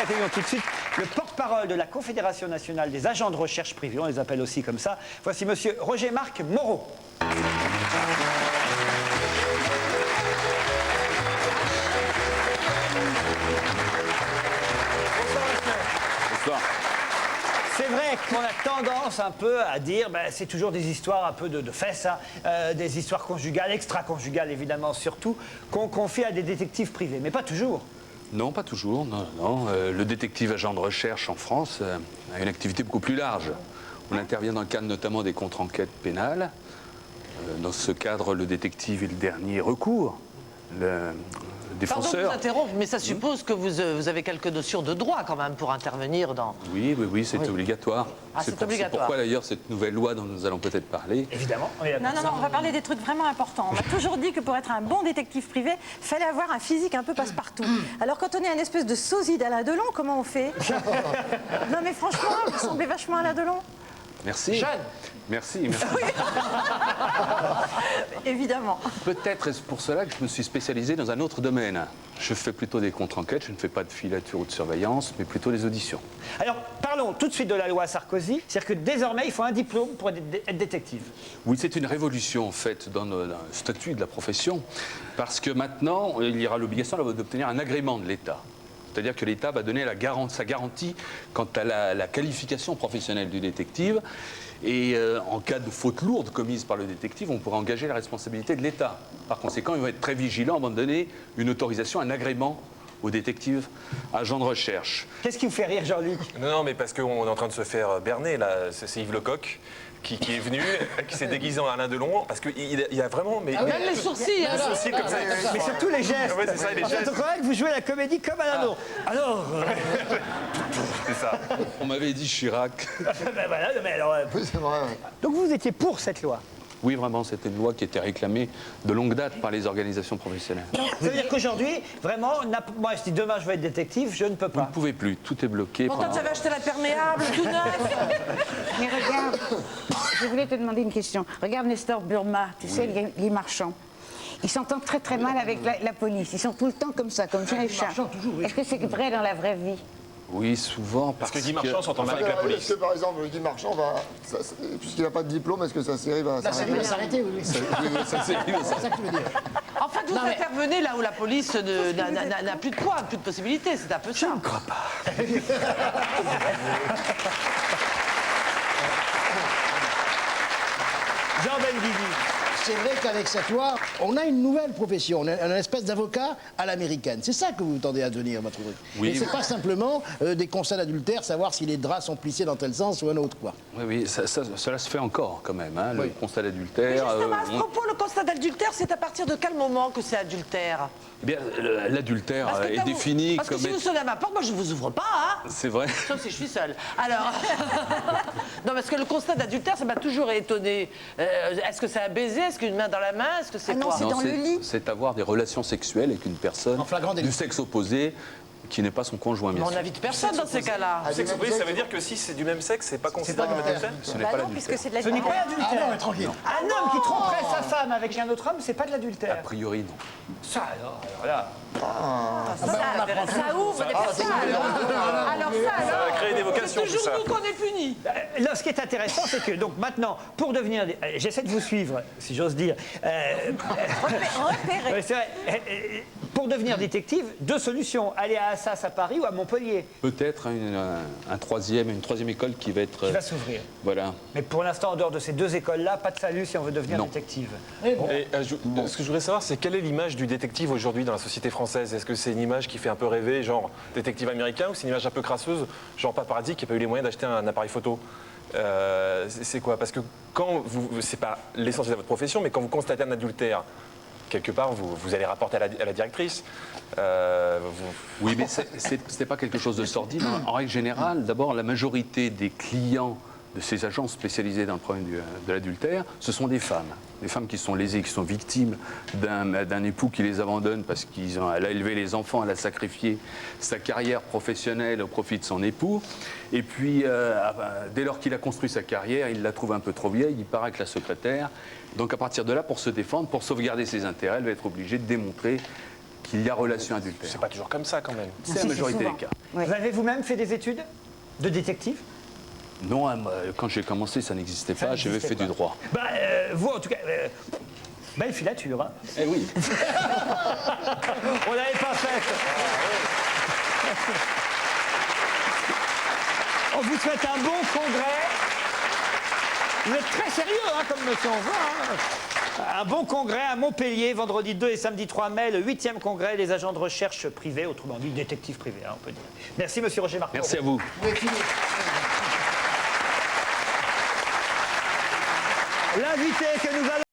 Accueillons tout de suite le porte-parole de la Confédération nationale des agents de recherche privés, on les appelle aussi comme ça. Voici monsieur Roger-Marc Moreau. Bonsoir. C'est vrai qu'on a tendance un peu à dire, ben, c'est toujours des histoires un peu de fesses, hein, des histoires conjugales, extra-conjugales évidemment surtout, qu'on confie à des détectives privés, mais pas toujours. Non, pas toujours. Non. Le détective agent de recherche en France a une activité beaucoup plus large. On intervient dans le cadre notamment des contre-enquêtes pénales. Dans ce cadre, le détective est le dernier recours. Le défenseur. Pardon de vous interrompre, mais ça suppose que vous avez quelques notions de droit quand même pour intervenir dans... Oui, c'est obligatoire. Ah, c'est obligatoire. C'est pourquoi d'ailleurs cette nouvelle loi dont nous allons peut-être parler. Évidemment. Non, on va parler des trucs vraiment importants. On m'a toujours dit que pour être un bon détective privé, il fallait avoir un physique un peu passe-partout. Alors quand on est un espèce de sosie d'Alain Delon, comment on fait? Non mais franchement, vous semblez vachement Alain Delon. Merci. Jeune. Merci. Évidemment. Peut-être est-ce pour cela que je me suis spécialisé dans un autre domaine. Je fais plutôt des contre-enquêtes, je ne fais pas de filature ou de surveillance, mais plutôt des auditions. Alors, parlons tout de suite de la loi Sarkozy. C'est-à-dire que désormais, il faut un diplôme pour être détective. Oui, c'est une révolution en fait dans le statut de la profession, parce que maintenant, il y aura l'obligation d'obtenir un agrément de l'État. C'est-à-dire que l'État va donner sa garantie quant à la qualification professionnelle du détective. Et en cas de faute lourde commise par le détective, on pourra engager la responsabilité de l'État. Par conséquent, ils vont être très vigilants avant de donner une autorisation, un agrément au détective agent de recherche. Qu'est-ce qui vous fait rire, Jean-Luc? Non, mais parce qu'on est en train de se faire berner, là. C'est Yves Lecoq qui est venu, qui s'est déguisé en Alain Delon, parce qu'il y a vraiment... Mais, Même les sourcils, les sourcils comme ça. Mais surtout les gestes. Ouais, c'est ça, les gestes. On croirait que vous jouez la comédie comme Alain Delon. Alors... C'est ça. On m'avait dit Chirac. ben voilà, mais alors... Oui, c'est vrai. Ouais. Donc vous étiez pour cette loi? Oui, vraiment, c'était une loi qui était réclamée de longue date par les organisations professionnelles. Ça veut dire qu'aujourd'hui, vraiment, moi, si demain je veux être détective, je ne peux Vous ne pas. pouvez plus, tout est bloqué. Pourtant, tu avais acheté l'imperméable, tout neuf. Mais regarde, je voulais te demander une question. Regarde Nestor Burma, tu sais, les marchands. Ils s'entendent très très mal avec la police. Ils sont tout le temps comme ça, comme chien et chat. Est-ce que c'est vrai dans la vraie vie? Oui, souvent, Parce que Guy Marchand s'entend mal avec la police. Est-ce que par exemple, Guy Marchand va. Puisqu'il n'a pas de diplôme, est-ce que sa série va s'arrêter? va s'arrêter, oui. ça, c'est ça que tu veux dire. En fait, vous intervenez là où la police n'a plus de poids, plus de possibilités. C'est un peu ça. Je ne crois pas. Jean Benguigui. C'est vrai qu'avec cette loi, on a une nouvelle profession, on a une espèce d'avocat à l'américaine. C'est ça que vous tendez à devenir, votre truc. Oui. Et c'est pas simplement des constats d'adultère, savoir si les draps sont plissés dans tel sens ou un autre, quoi. Oui, cela se fait encore quand même, hein, le constat d'adultère. Justement, à ce propos, le constat d'adultère, c'est à partir de quel moment que c'est adultère? Eh bien, l'adultère Parce que est quand défini Parce que comme... si vous sonnez à ma porte, moi je ne vous ouvre pas, hein. C'est vrai. Sauf si je suis seule. Alors, non, parce que le constat d'adultère, ça m'a toujours étonné. Est-ce que c'est un baiser? Est-ce qu'une main dans la main? Est-ce que c'est non, quoi? c'est dans le lit. C'est avoir des relations sexuelles avec une personne En flagrant délit. du sexe opposé qui n'est pas son conjoint, bien On sûr. n'invite personne dans ces cas-là. Sexe opposé, ça veut dire que si c'est du même sexe, c'est pas considéré comme adultère? Ce n'est Bah pas non, l'adultère. puisque c'est de Ce n'est pas l'adultère. l'adultère. Ah non, mais tranquille. Un homme qui tromperait sa femme avec un autre homme, c'est pas de A l'adultère. priori, non. Ça alors là. Ça ouvre des personnes. Alors ça, Ça va créer des C'est vocations, tout toujours ça. nous qu'on est punis. Là, ce qui est intéressant, c'est que donc maintenant, pour devenir, j'essaie de vous suivre, si j'ose dire. repérer. Ouais, c'est vrai. Pour devenir détective, deux solutions aller à Assas à Paris ou à Montpellier, Peut-être une troisième école qui va être... qui va s'ouvrir. Voilà. Mais pour l'instant, en dehors de ces deux écoles-là, pas de salut si on veut devenir Non. détective. Et, ce que je voudrais savoir, c'est quelle est l'image du détective aujourd'hui dans la société française? Est-ce que c'est une image qui fait un peu rêver, genre détective américain, ou c'est une image un peu crasseuse, genre paparazzi qui n'a pas eu les moyens d'acheter un appareil photo? C'est quoi? Parce que quand c'est pas l'essentiel de votre profession, mais quand vous constatez un adultère, quelque part, vous allez rapporter à la directrice. Oui, mais c'est pas quelque chose de sordide. En règle générale, d'abord, la majorité des clients de ces agences spécialisées dans le problème de l'adultère, ce sont des femmes. Des femmes qui sont lésées, qui sont victimes d'un époux qui les abandonne parce qu'elle a élevé les enfants, elle a sacrifié sa carrière professionnelle au profit de son époux. Et puis, dès lors qu'il a construit sa carrière, il la trouve un peu trop vieille, il part avec la secrétaire. Donc à partir de là, pour se défendre, pour sauvegarder ses intérêts, elle va être obligée de démontrer qu'il y a relation adultère. C'est pas toujours comme ça quand même. C'est la majorité souvent. des cas. Ouais. Vous avez vous-même fait des études de détective? Non, quand j'ai commencé, ça n'existait pas. J'avais n'existait fait du pas. droit. Bah, vous, en tout cas, belle filature. Hein. Eh oui. On l'avait pas faite. On vous souhaite un bon congrès. Vous êtes très sérieux, hein, comme monsieur on voit. Hein. Un bon congrès à Montpellier, vendredi 2 et samedi 3 mai, le 8e congrès des agents de recherche privés, autrement dit détectives privés, hein, on peut dire. Merci, monsieur Roger Martin. Merci à vous. L'invité que nous allons...